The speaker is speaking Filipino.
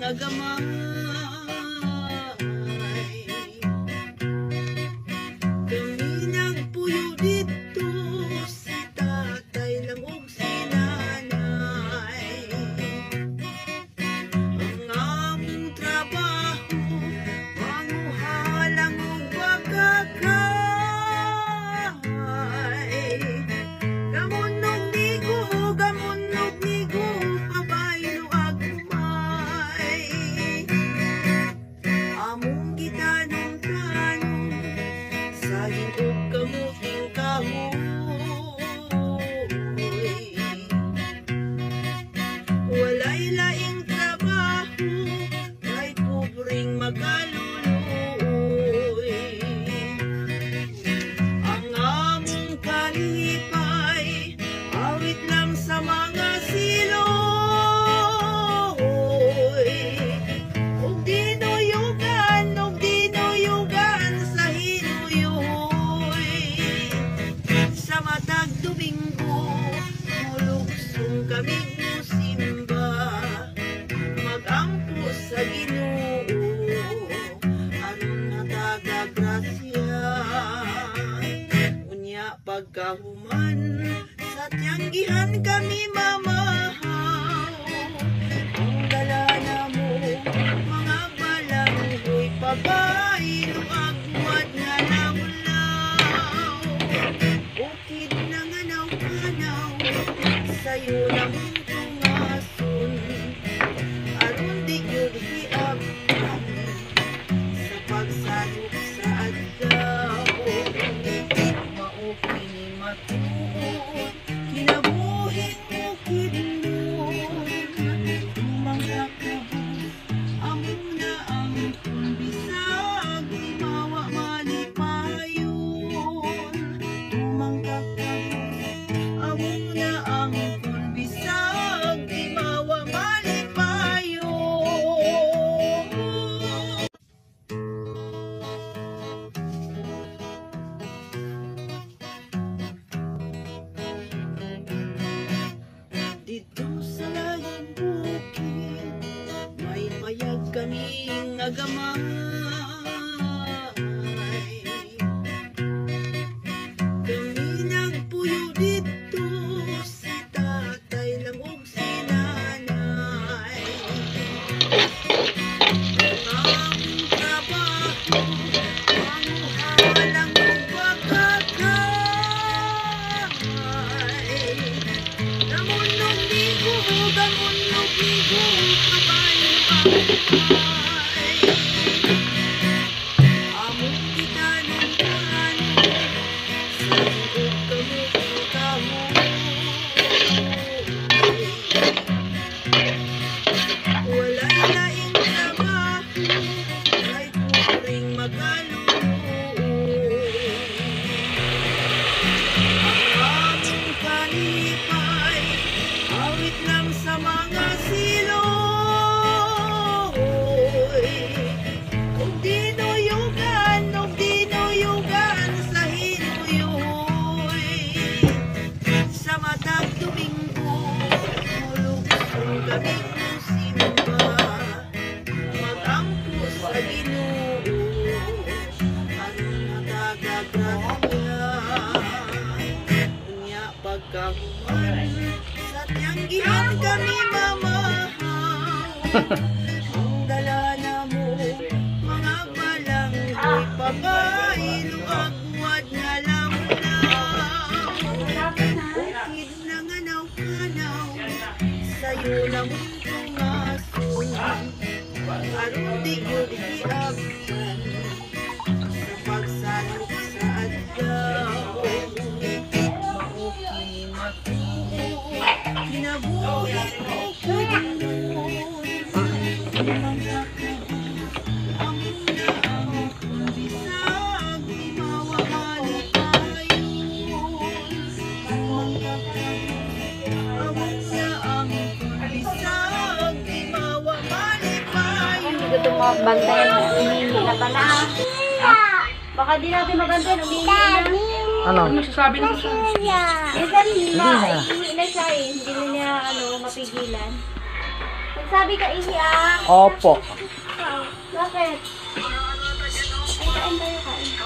agamay. Kami nagpuyo dito, si tatay lang og si nanay. Ang among trabaho, manguha lang og pagkakay. Gamunog nigo, kabayo agumay. Among gitanong-tanong, sa hinog kamuting kahoy. Walay laing trabaho, kay pobreng makaluluoy. Ang among kalipay, awit lang sa mga siloy. Og dinuyugan sa hinuyoy. Sa matag Domingo, mulugsong kami musimba. Magampo sa Ginoo, aron natagagrasya. Unya pagkahuman, sa tiyanggihan kami mamahaw. Ang dala na mo, mga balanghoy, pabaylo agwad nga lawlaw. Bukid na nga naw-kanaw, sa'yo lang tungason. Aron di yun hiabtan, sa pagsalok sa adlaw. Maupay ni matuod, kinabuhin mo kidlon. Tumangga ka ba, among na ang bisag, mawa malipayon. Tumangga ka ba, among na ang bisag, mawa malipayon. Dito sa layong bukid, may mayag kaming agamay. Kami nagpuyo dito, si tatay lang og si nanay. Ang among trabaho, manguha lang og pagkakay. Gamunog nigo, kabayo agumay. Among gitanong-tanong, sa hinog kamuting kahoy. Walay laing trabaho, kay pobreng makaluluoy. Ang among kalipay, awit lang sa mga siloy. Og dinuyugan sa hinuyoy. Sa matag Domingo, mulugsong kami musimba. Magampo sa Ginoo, aron natagagrasya. Unya pagkahuman, sa tiyanggihan kami mamahaw. Ang dala na mo, mga balanghoy, pabaylo agwad nga lawlaw. Bukid na nga naw-kanaw, sa'yo lang tungason. Aron di yun hiabtan, sa pagsalok sa adlaw. Maupay ni matuod, kinabuhin mo kidlon. Tumangga ka ba, among na ang bisag, mawa malipayon. Tumangga ka ba, among na ang bisag, mawa malipayon. Gusto mo bantayan, umihingi na pala. Baka di natin mabantayan, umihingi na. Ano? Ano masasabi na siya? Minsan, ihingi na siya eh. Hindi na niya, mapigilan. Nagsabi ka, Ihi ah. Opo. Bakit? Ay, kain kayo, kain.